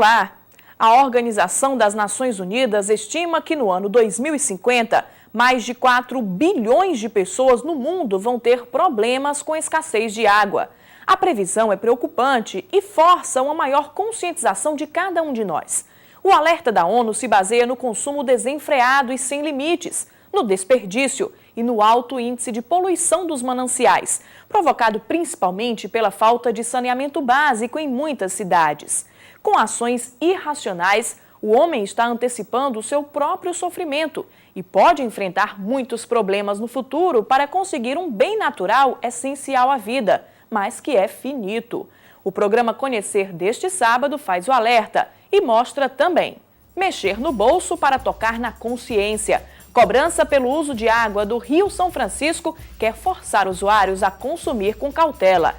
Olá! A Organização das Nações Unidas estima que no ano 2050, mais de 4 bilhões de pessoas no mundo vão ter problemas com escassez de água. A previsão é preocupante e força uma maior conscientização de cada um de nós. O alerta da ONU se baseia no consumo desenfreado e sem limites, no desperdício e no alto índice de poluição dos mananciais, provocado principalmente pela falta de saneamento básico em muitas cidades. Com ações irracionais, o homem está antecipando o seu próprio sofrimento e pode enfrentar muitos problemas no futuro para conseguir um bem natural essencial à vida, mas que é finito. O programa Conhecer deste sábado faz o alerta e mostra também mexer no bolso para tocar na consciência. Cobrança pelo uso de água do Rio São Francisco quer forçar usuários a consumir com cautela.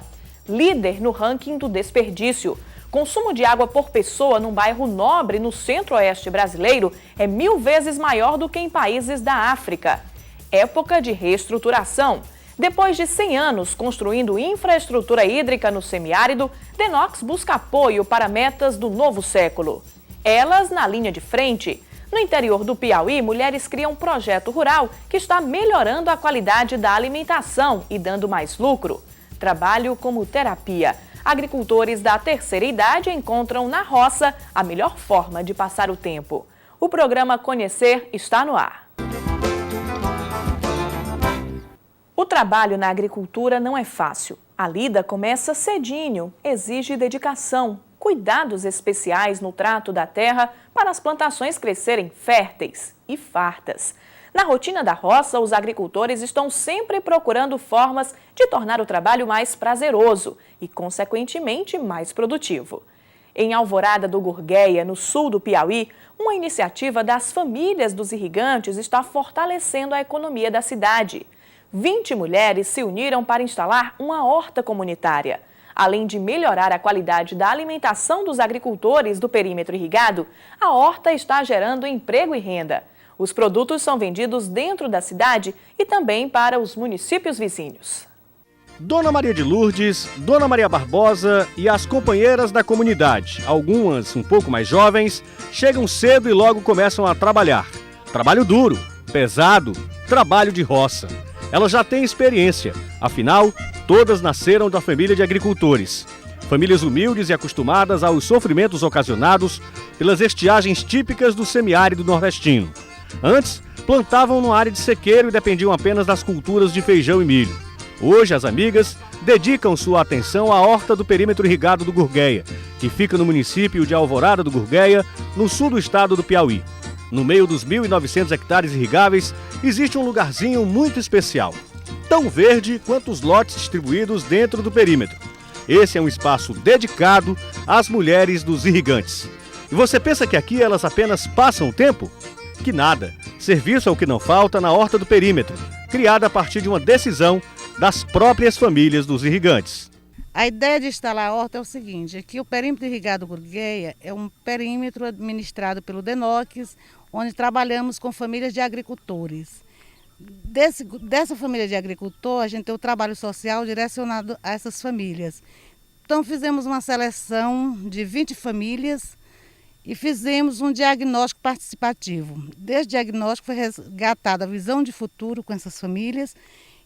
Líder no ranking do desperdício. Consumo de água por pessoa num bairro nobre no centro-oeste brasileiro é 1000 vezes maior do que em países da África. Época de reestruturação. Depois de 100 anos construindo infraestrutura hídrica no semiárido, Denox busca apoio para metas do novo século. Elas na linha de frente. No interior do Piauí, mulheres criam um projeto rural que está melhorando a qualidade da alimentação e dando mais lucro. Trabalho como terapia. Agricultores da terceira idade encontram na roça a melhor forma de passar o tempo. O programa Conhecer está no ar. O trabalho na agricultura não é fácil. A lida começa cedinho, exige dedicação, cuidados especiais no trato da terra para as plantações crescerem férteis e fartas. Na rotina da roça, os agricultores estão sempre procurando formas de tornar o trabalho mais prazeroso e, consequentemente, mais produtivo. Em Alvorada do Gurgueia, no sul do Piauí, uma iniciativa das famílias dos irrigantes está fortalecendo a economia da cidade. 20 mulheres se uniram para instalar uma horta comunitária. Além de melhorar a qualidade da alimentação dos agricultores do perímetro irrigado, a horta está gerando emprego e renda. Os produtos são vendidos dentro da cidade e também para os municípios vizinhos. Dona Maria de Lourdes, Dona Maria Barbosa e as companheiras da comunidade, algumas um pouco mais jovens, chegam cedo e logo começam a trabalhar. Trabalho duro, pesado, trabalho de roça. Elas já têm experiência, afinal, todas nasceram da família de agricultores. Famílias humildes e acostumadas aos sofrimentos ocasionados pelas estiagens típicas do semiárido nordestino. Antes, plantavam numa área de sequeiro e dependiam apenas das culturas de feijão e milho. Hoje, as amigas dedicam sua atenção à horta do perímetro irrigado do Gurgueia, que fica no município de Alvorada do Gurgueia, no sul do estado do Piauí. No meio dos 1.900 hectares irrigáveis, existe um lugarzinho muito especial, tão verde quanto os lotes distribuídos dentro do perímetro. Esse é um espaço dedicado às mulheres dos irrigantes. E você pensa que aqui elas apenas passam o tempo? Que nada. Serviço é o que não falta na horta do perímetro, criada a partir de uma decisão das próprias famílias dos irrigantes. A ideia de instalar a horta é o seguinte, é que o perímetro irrigado Gurgueia é um perímetro administrado pelo Denox, onde trabalhamos com famílias de agricultores. Dessa família de agricultor, a gente tem o trabalho social direcionado a essas famílias. Então fizemos uma seleção de 20 famílias e fizemos um diagnóstico participativo. Desse diagnóstico foi resgatada a visão de futuro com essas famílias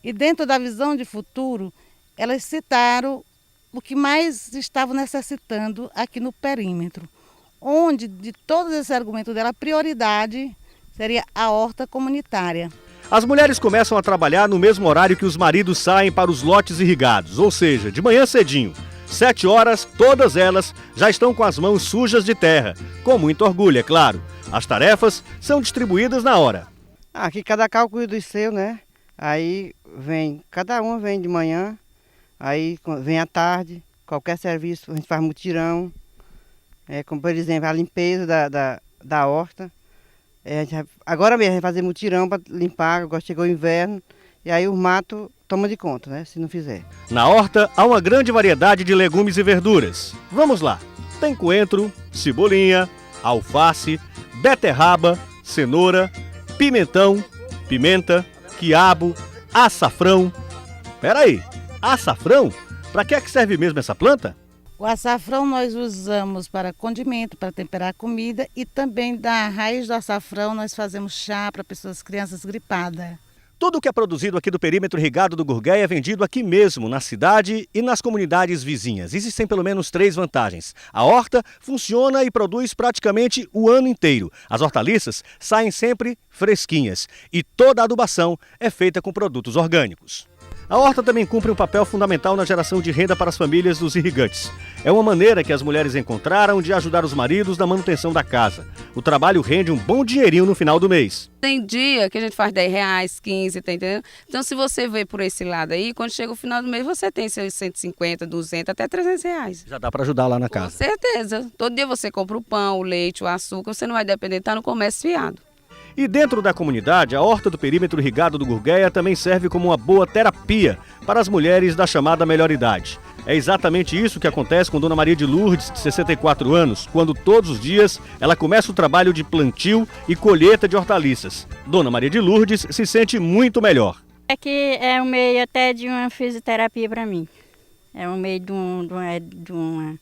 e dentro da visão de futuro elas citaram o que mais estavam necessitando aqui no perímetro, onde de todos esses argumentos dela, a prioridade seria a horta comunitária. As mulheres começam a trabalhar no mesmo horário que os maridos saem para os lotes irrigados, ou seja, de manhã cedinho. 7 horas, todas elas já estão com as mãos sujas de terra, com muito orgulho, é claro. As tarefas são distribuídas na hora. Aqui cada carro cuida do seu, né? Aí vem, cada uma vem de manhã, aí vem à tarde, qualquer serviço, a gente faz mutirão, como por exemplo a limpeza da horta. Agora mesmo a gente vai fazer mutirão para limpar, agora chegou o inverno, e aí o mato toma de conta, né, se não fizer. Na horta há uma grande variedade de legumes e verduras. Vamos lá, tem coentro, cebolinha, alface, beterraba, cenoura, pimentão, pimenta, quiabo, açafrão. Peraí, açafrão? Para que é que serve mesmo essa planta? O açafrão nós usamos para condimento, para temperar a comida, e também da raiz do açafrão nós fazemos chá para crianças gripadas. Tudo o que é produzido aqui do perímetro irrigado do Gurgueia é vendido aqui mesmo, na cidade e nas comunidades vizinhas. Existem pelo menos 3 vantagens. A horta funciona e produz praticamente o ano inteiro. As hortaliças saem sempre fresquinhas e toda a adubação é feita com produtos orgânicos. A horta também cumpre um papel fundamental na geração de renda para as famílias dos irrigantes. É uma maneira que as mulheres encontraram de ajudar os maridos na manutenção da casa. O trabalho rende um bom dinheirinho no final do mês. Tem dia que a gente faz R$10, 15, tá entendendo? Então, se você vê por esse lado aí, quando chega o final do mês, você tem seus 150, 200, até R$300. Já dá para ajudar lá na casa. Com certeza. Todo dia você compra o pão, o leite, o açúcar, você não vai depender de estar no comércio fiado. E dentro da comunidade, a horta do perímetro irrigado do Gurgueia também serve como uma boa terapia para as mulheres da chamada melhor idade. É exatamente isso que acontece com Dona Maria de Lourdes, de 64 anos, quando todos os dias ela começa o trabalho de plantio e colheita de hortaliças. Dona Maria de Lourdes se sente muito melhor. É que é um meio até de uma fisioterapia para mim. É um meio de um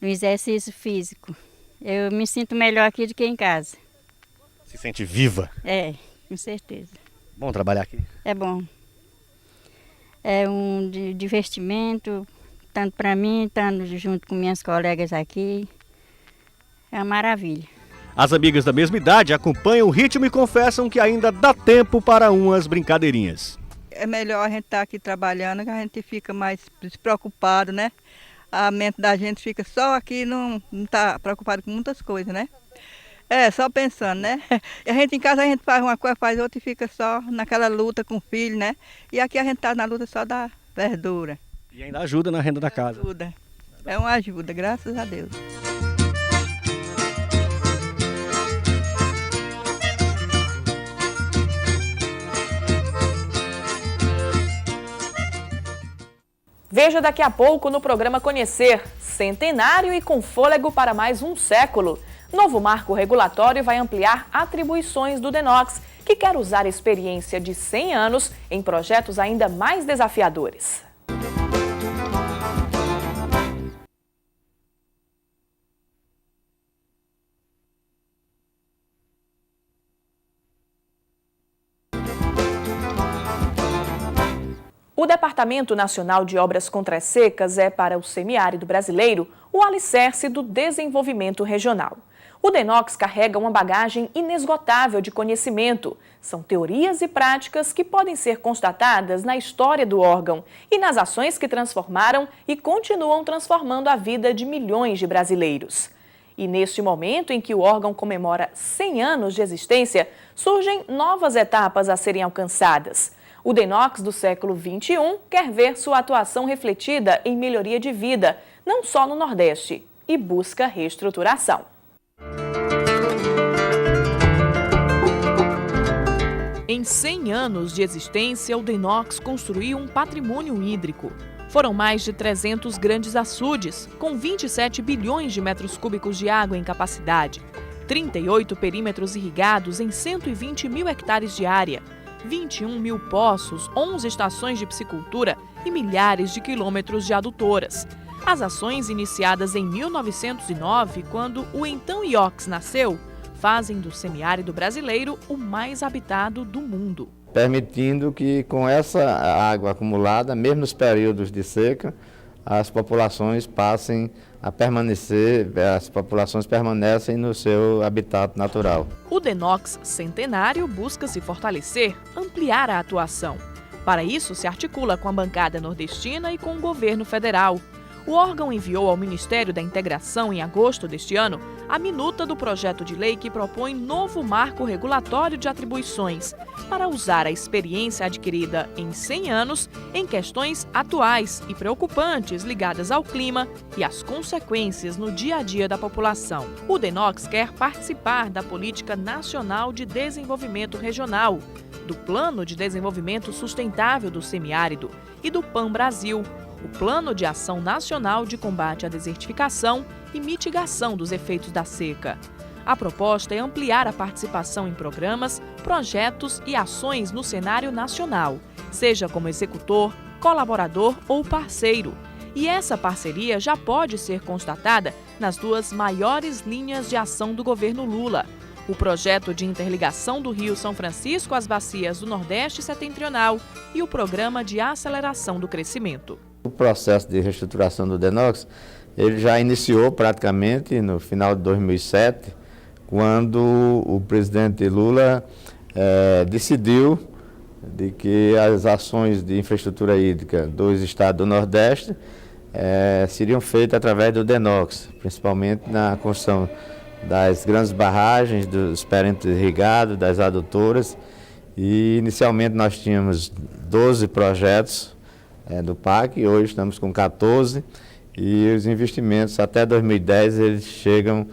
exercício físico. Eu me sinto melhor aqui do que em casa. Se sente viva? É, com certeza. Bom trabalhar aqui? É bom. É um divertimento, tanto para mim, tanto junto com minhas colegas aqui. É uma maravilha. As amigas da mesma idade acompanham o ritmo e confessam que ainda dá tempo para umas brincadeirinhas. É melhor a gente estar aqui trabalhando, que a gente fica mais despreocupado, né? A mente da gente fica só aqui, não está preocupado com muitas coisas, né? É, só pensando, né? E a gente em casa, a gente faz uma coisa, faz outra e fica só naquela luta com o filho, né? E aqui a gente está na luta só da verdura. E ainda ajuda na renda da casa. Ajuda. É uma ajuda, graças a Deus. Veja daqui a pouco no programa Conhecer, centenário e com fôlego para mais um século. Novo marco regulatório vai ampliar atribuições do DENOX, que quer usar a experiência de 100 anos em projetos ainda mais desafiadores. O Departamento Nacional de Obras Contra-Secas é, para o semiárido brasileiro, o alicerce do desenvolvimento regional. O DENOX carrega uma bagagem inesgotável de conhecimento. São teorias e práticas que podem ser constatadas na história do órgão e nas ações que transformaram e continuam transformando a vida de milhões de brasileiros. E neste momento em que o órgão comemora 100 anos de existência, surgem novas etapas a serem alcançadas. O DENOX do século XXI quer ver sua atuação refletida em melhoria de vida, não só no Nordeste, e busca reestruturação. Em 100 anos de existência, o DENOX construiu um patrimônio hídrico. Foram mais de 300 grandes açudes, com 27 bilhões de metros cúbicos de água em capacidade, 38 perímetros irrigados em 120 mil hectares de área, 21 mil poços, 11 estações de piscicultura e milhares de quilômetros de adutoras. As ações iniciadas em 1909, quando o então IOCS nasceu, fazem do semiárido brasileiro o mais habitado do mundo. Permitindo que com essa água acumulada, mesmo nos períodos de seca, as populações passem a permanecer, as populações permanecem no seu habitat natural. O DENOX Centenário busca se fortalecer, ampliar a atuação. Para isso, se articula com a bancada nordestina e com o governo federal. O órgão enviou ao Ministério da Integração, em agosto deste ano, a minuta do projeto de lei que propõe novo marco regulatório de atribuições, para usar a experiência adquirida em 100 anos em questões atuais e preocupantes ligadas ao clima e às consequências no dia a dia da população. O DENOX quer participar da Política Nacional de Desenvolvimento Regional, do Plano de Desenvolvimento Sustentável do Semiárido e do PAN Brasil, o Plano de Ação Nacional de Combate à Desertificação e Mitigação dos Efeitos da Seca. A proposta é ampliar a participação em programas, projetos e ações no cenário nacional, seja como executor, colaborador ou parceiro, E essa parceria já pode ser constatada nas duas maiores linhas de ação do governo Lula: o projeto de interligação do Rio São Francisco às bacias do Nordeste Setentrional e o programa de aceleração do crescimento. O processo de reestruturação do DENOX, ele já iniciou praticamente no final de 2007, quando o presidente Lula decidiu de que as ações de infraestrutura hídrica dos estados do Nordeste seriam feitas através do DENOX, principalmente na construção das grandes barragens, dos perímetros irrigados, das adutoras. E inicialmente nós tínhamos 12 projetos do PAC, e hoje estamos com 14, e os investimentos até 2010 eles chegam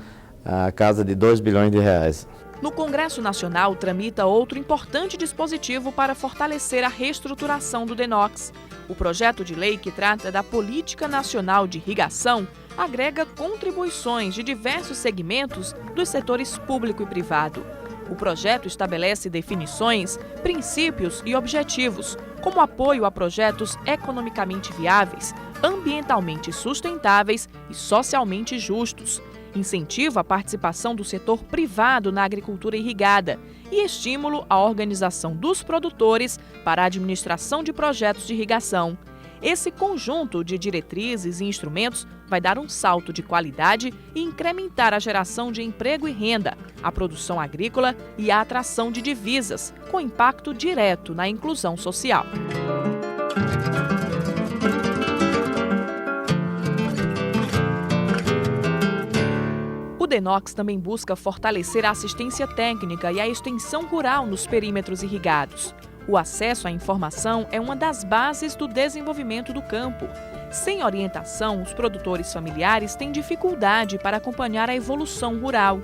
à casa de 2 bilhões de reais. No Congresso Nacional tramita outro importante dispositivo para fortalecer a reestruturação do DENOX. O projeto de lei que trata da Política Nacional de Irrigação agrega contribuições de diversos segmentos dos setores público e privado. O projeto estabelece definições, princípios e objetivos, como apoio a projetos economicamente viáveis, ambientalmente sustentáveis e socialmente justos. Incentiva a participação do setor privado na agricultura irrigada e estímulo à organização dos produtores para a administração de projetos de irrigação. Esse conjunto de diretrizes e instrumentos vai dar um salto de qualidade e incrementar a geração de emprego e renda, a produção agrícola e a atração de divisas, com impacto direto na inclusão social. O DENOX também busca fortalecer a assistência técnica e a extensão rural nos perímetros irrigados. O acesso à informação é uma das bases do desenvolvimento do campo. Sem orientação, os produtores familiares têm dificuldade para acompanhar a evolução rural.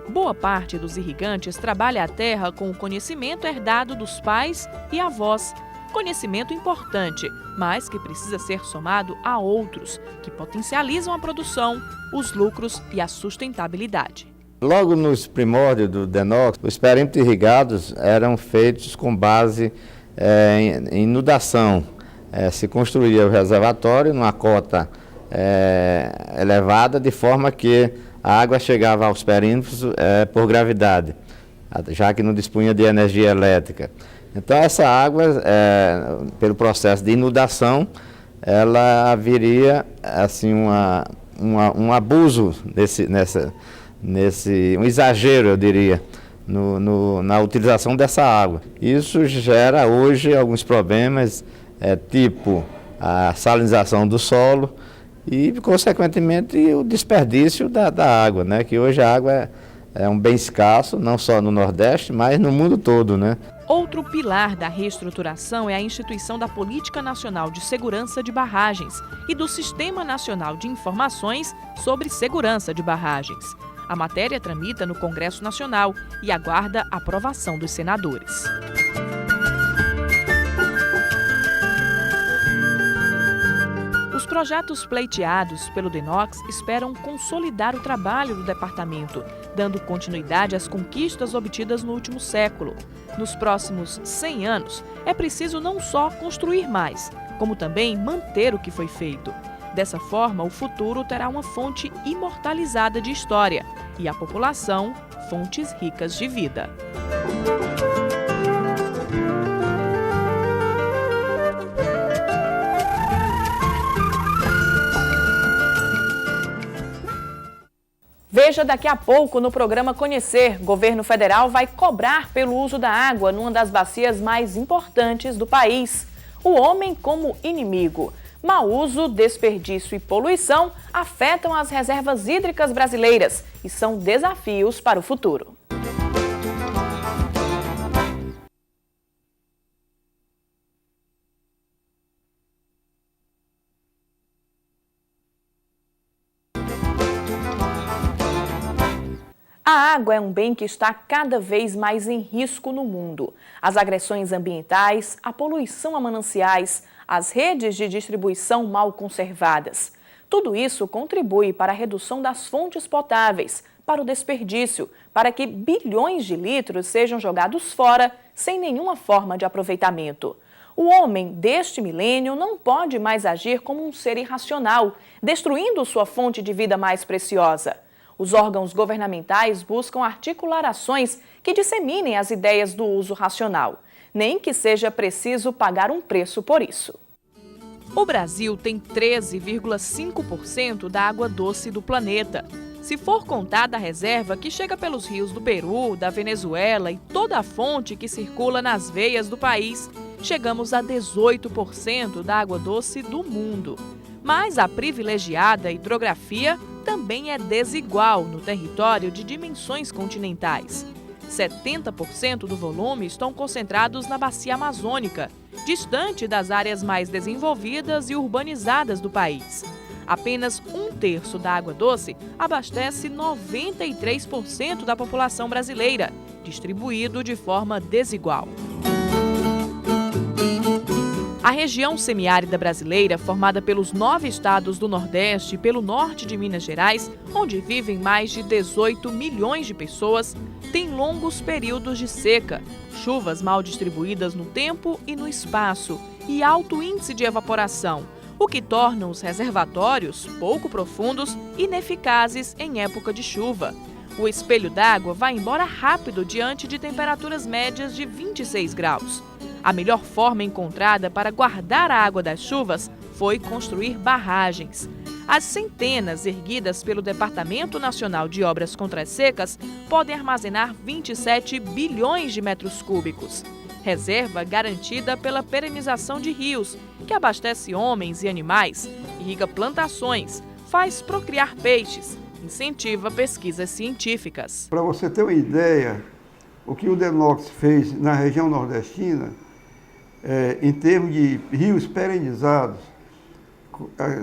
Boa parte dos irrigantes trabalha a terra com o conhecimento herdado dos pais e avós. Conhecimento importante, mas que precisa ser somado a outros, que potencializam a produção, os lucros e a sustentabilidade. Logo nos primórdios do DENOX, os perímetros irrigados eram feitos com base em inundação. Se construía o reservatório numa cota elevada, de forma que a água chegava aos perímetros por gravidade, já que não dispunha de energia elétrica. Então essa água, pelo processo de inundação, ela haveria assim, um abuso um exagero, eu diria, na utilização dessa água. Isso gera hoje alguns problemas, tipo a salinização do solo e, consequentemente, o desperdício da água, né? Que hoje a água é um bem escasso, não só no Nordeste, mas no mundo todo, né? Outro pilar da reestruturação é a instituição da Política Nacional de Segurança de Barragens e do Sistema Nacional de Informações sobre Segurança de Barragens. A matéria tramita no Congresso Nacional e aguarda a aprovação dos senadores. Os projetos pleiteados pelo DENOX esperam consolidar o trabalho do departamento, dando continuidade às conquistas obtidas no último século. Nos próximos 100 anos, é preciso não só construir mais, como também manter o que foi feito. Dessa forma, o futuro terá uma fonte imortalizada de história e a população, fontes ricas de vida. Veja daqui a pouco no programa Conhecer. Governo federal vai cobrar pelo uso da água numa das bacias mais importantes do país. O homem como inimigo. Mau uso, desperdício e poluição afetam as reservas hídricas brasileiras e são desafios para o futuro. A água é um bem que está cada vez mais em risco no mundo. As agressões ambientais, a poluição a mananciais, as redes de distribuição mal conservadas. Tudo isso contribui para a redução das fontes potáveis, para o desperdício, para que bilhões de litros sejam jogados fora sem nenhuma forma de aproveitamento. O homem deste milênio não pode mais agir como um ser irracional, destruindo sua fonte de vida mais preciosa. Os órgãos governamentais buscam articular ações que disseminem as ideias do uso racional, nem que seja preciso pagar um preço por isso. O Brasil tem 13,5% da água doce do planeta. Se for contada a reserva que chega pelos rios do Peru, da Venezuela e toda a fonte que circula nas veias do país, chegamos a 18% da água doce do mundo. Mas a privilegiada hidrografia também é desigual no território de dimensões continentais. 70% do volume estão concentrados na bacia amazônica, distante das áreas mais desenvolvidas e urbanizadas do país. Apenas 1/3 da água doce abastece 93% da população brasileira, distribuído de forma desigual. A região semiárida brasileira, formada pelos 9 estados do Nordeste e pelo norte de Minas Gerais, onde vivem mais de 18 milhões de pessoas, tem longos períodos de seca, chuvas mal distribuídas no tempo e no espaço e alto índice de evaporação, o que torna os reservatórios, pouco profundos, ineficazes em época de chuva. O espelho d'água vai embora rápido diante de temperaturas médias de 26 graus. A melhor forma encontrada para guardar a água das chuvas foi construir barragens. As centenas erguidas pelo Departamento Nacional de Obras Contra as Secas podem armazenar 27 bilhões de metros cúbicos. Reserva garantida pela perenização de rios, que abastece homens e animais, irriga plantações, faz procriar peixes, incentiva pesquisas científicas. Para você ter uma ideia, o que o Denox fez na região nordestina, em termos de rios perenizados,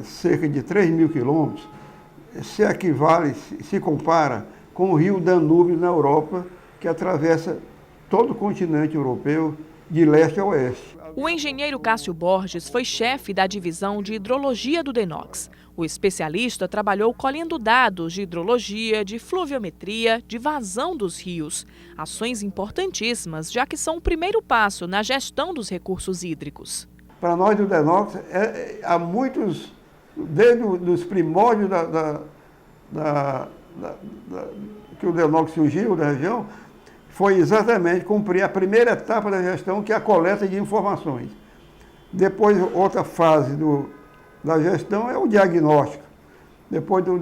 cerca de 3.000 quilômetros, se equivale, se compara com o rio Danúbio na Europa, que atravessa todo o continente europeu de leste a oeste. O engenheiro Cássio Borges foi chefe da divisão de hidrologia do Denox. O especialista trabalhou colhendo dados de hidrologia, de fluviometria, de vazão dos rios. Ações importantíssimas, já que são o primeiro passo na gestão dos recursos hídricos. Para nós do Denox, há muitos, desde os primórdios que o Denox surgiu na região, foi exatamente cumprir a primeira etapa da gestão, que é a coleta de informações. Depois, outra fase da gestão é o diagnóstico. Depois do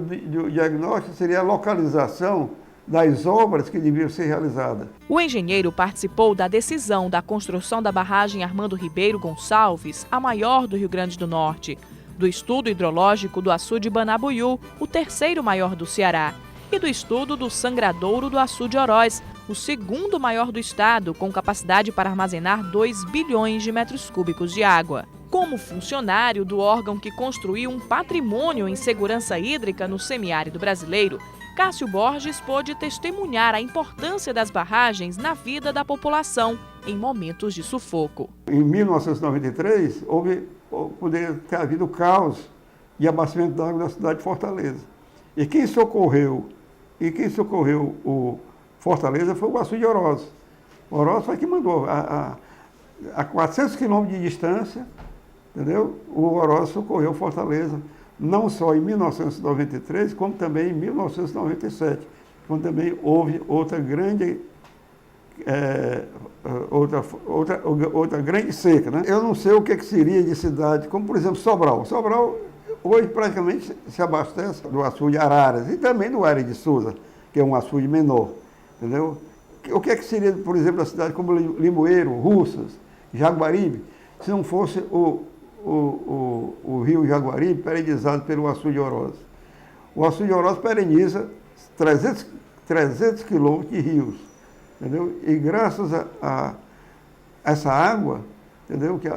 diagnóstico seria a localização das obras que deviam ser realizadas. O engenheiro participou da decisão da construção da barragem Armando Ribeiro Gonçalves, a maior do Rio Grande do Norte, do estudo hidrológico do açude Banabuiú, o terceiro maior do Ceará, e do estudo do sangradouro do açude Oroz, o segundo maior do estado, com capacidade para armazenar 2 bilhões de metros cúbicos de água. Como funcionário do órgão que construiu um patrimônio em segurança hídrica no semiárido brasileiro, Cássio Borges pôde testemunhar a importância das barragens na vida da população em momentos de sufoco. Em 1993, poderia ter havido caos de abastecimento de água na cidade de Fortaleza. E quem socorreu o Fortaleza foi o açude Oroz. O Oroz foi quem mandou. A 400 quilômetros de distância, entendeu? O Oroz socorreu Fortaleza, não só em 1993, como também em 1997, quando também houve outra grande seca, né? Eu não sei o que seria de cidade, como por exemplo Sobral. Sobral hoje praticamente se abastece do açude Araras e também do Aire de Souza, que é um açude menor, entendeu? O que seria, por exemplo, da cidade como Limoeiro, Russas, Jaguaribe, se não fosse o rio Jaguaribe perenizado pelo açude Oroz. O açude Oroz pereniza 300 quilômetros de rios, entendeu? E graças a essa água, entendeu, que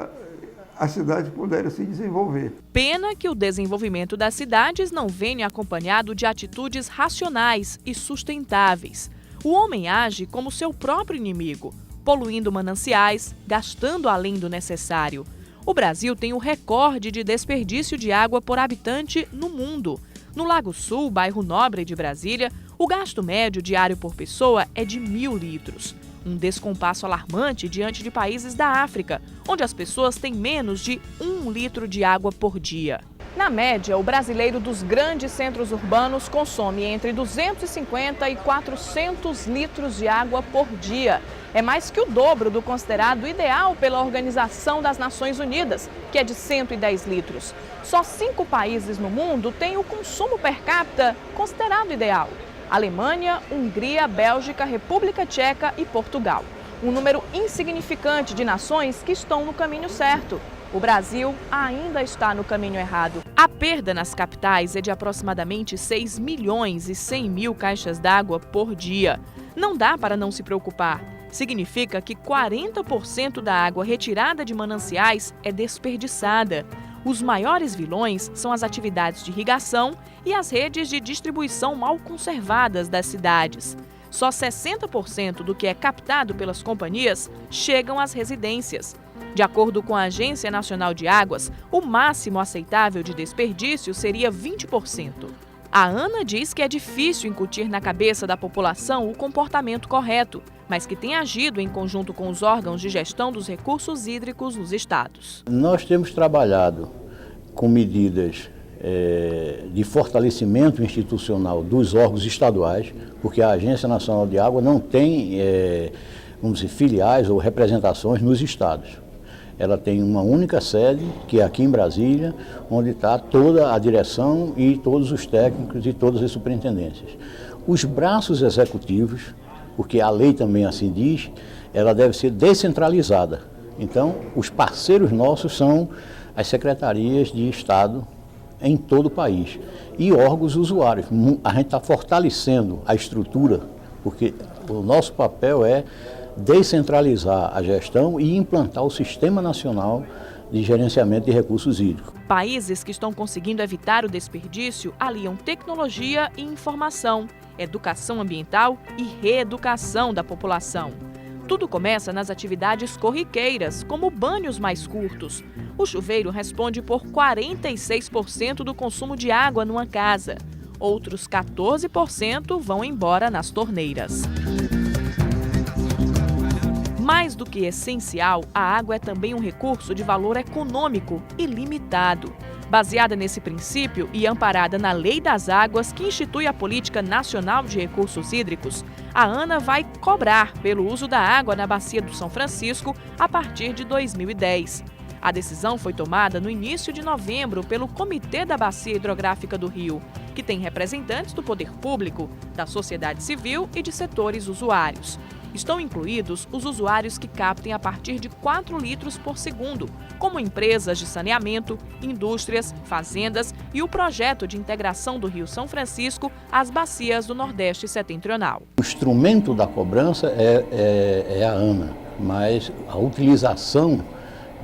as cidades puderam se desenvolver. Pena que o desenvolvimento das cidades não venha acompanhado de atitudes racionais e sustentáveis. O homem age como seu próprio inimigo, poluindo mananciais, gastando além do necessário. O Brasil tem o recorde de desperdício de água por habitante no mundo. No Lago Sul, bairro nobre de Brasília, o gasto médio diário por pessoa é de 1.000 litros. Um descompasso alarmante diante de países da África, onde as pessoas têm menos de 1 litro de água por dia. Na média, o brasileiro dos grandes centros urbanos consome entre 250 e 400 litros de água por dia. É mais que o dobro do considerado ideal pela Organização das Nações Unidas, que é de 110 litros. Só 5 países no mundo têm o consumo per capita considerado ideal: Alemanha, Hungria, Bélgica, República Tcheca e Portugal. Um número insignificante de nações que estão no caminho certo. O Brasil ainda está no caminho errado. A perda nas capitais é de aproximadamente 6 milhões e 100 mil caixas d'água por dia. Não dá para não se preocupar. Significa que 40% da água retirada de mananciais é desperdiçada. Os maiores vilões são as atividades de irrigação e as redes de distribuição mal conservadas das cidades. Só 60% do que é captado pelas companhias chegam às residências. De acordo com a Agência Nacional de Águas, o máximo aceitável de desperdício seria 20%. A ANA diz que é difícil incutir na cabeça da população o comportamento correto, mas que tem agido em conjunto com os órgãos de gestão dos recursos hídricos nos estados. Nós temos trabalhado com medidas de fortalecimento institucional dos órgãos estaduais, porque a Agência Nacional de Água não tem, vamos dizer, filiais ou representações nos estados. Ela tem uma única sede, que é aqui em Brasília, onde está toda a direção e todos os técnicos e todas as superintendências. Os braços executivos, porque a lei também assim diz, ela deve ser descentralizada. Então, os parceiros nossos são as secretarias de Estado em todo o país e órgãos usuários. A gente está fortalecendo a estrutura, porque o nosso papel é descentralizar a gestão e implantar o Sistema Nacional de Gerenciamento de Recursos Hídricos. Países que estão conseguindo evitar o desperdício aliam tecnologia e informação, educação ambiental e reeducação da população. Tudo começa nas atividades corriqueiras, como banhos mais curtos. O chuveiro responde por 46% do consumo de água numa casa. Outros 14% vão embora nas torneiras. Mais do que essencial, a água é também um recurso de valor econômico ilimitado. Baseada nesse princípio e amparada na Lei das Águas, que institui a Política Nacional de Recursos Hídricos, a ANA vai cobrar pelo uso da água na Bacia do São Francisco a partir de 2010. A decisão foi tomada no início de novembro pelo Comitê da Bacia Hidrográfica do Rio, que tem representantes do poder público, da sociedade civil e de setores usuários. Estão incluídos os usuários que captem a partir de 4 litros por segundo, como empresas de saneamento, indústrias, fazendas e o projeto de integração do Rio São Francisco às bacias do Nordeste Setentrional. O instrumento da cobrança é a ANA, mas a utilização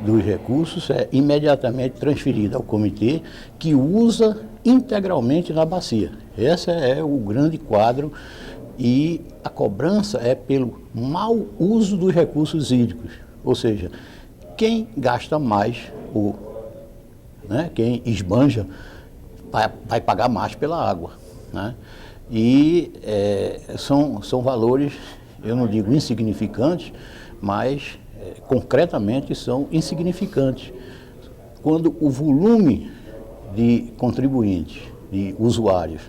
dos recursos é imediatamente transferida ao comitê, que usa integralmente na bacia. Esse é o grande quadro. E a cobrança é pelo mau uso dos recursos hídricos, ou seja, quem gasta mais, quem esbanja, vai pagar mais pela água. Né? E são valores, eu não digo insignificantes, mas concretamente são insignificantes. Quando o volume de contribuintes, de usuários,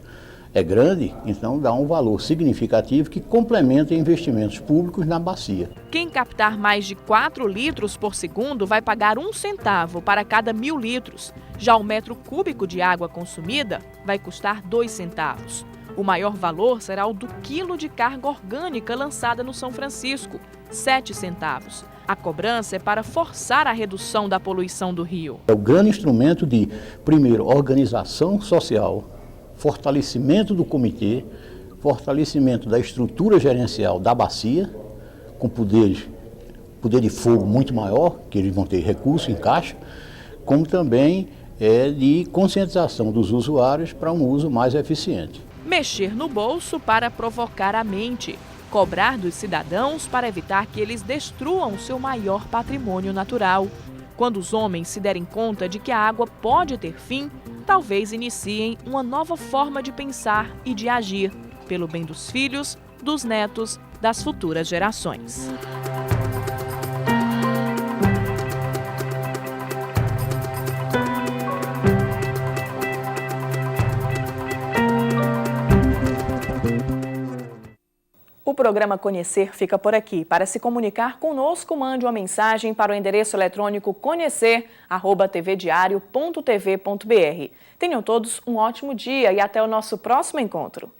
é grande, então dá um valor significativo que complementa investimentos públicos na bacia. Quem captar mais de 4 litros por segundo vai pagar 1 centavo para cada 1.000 litros. Já o metro cúbico de água consumida vai custar 2 centavos. O maior valor será o do quilo de carga orgânica lançada no São Francisco, 7 centavos. A cobrança é para forçar a redução da poluição do rio. É o grande instrumento de, primeiro, organização social, fortalecimento do comitê, fortalecimento da estrutura gerencial da bacia, com poder de fogo muito maior, que eles vão ter recurso em caixa, como também de conscientização dos usuários para um uso mais eficiente. Mexer no bolso para provocar a mente. Cobrar dos cidadãos para evitar que eles destruam seu maior patrimônio natural. Quando os homens se derem conta de que a água pode ter fim, talvez iniciem uma nova forma de pensar e de agir, pelo bem dos filhos dos netos das futuras gerações. O programa Conhecer fica por aqui. Para se comunicar conosco, mande uma mensagem para o endereço eletrônico conhecer@tvdiario.tv.br. Tenham todos um ótimo dia e até o nosso próximo encontro.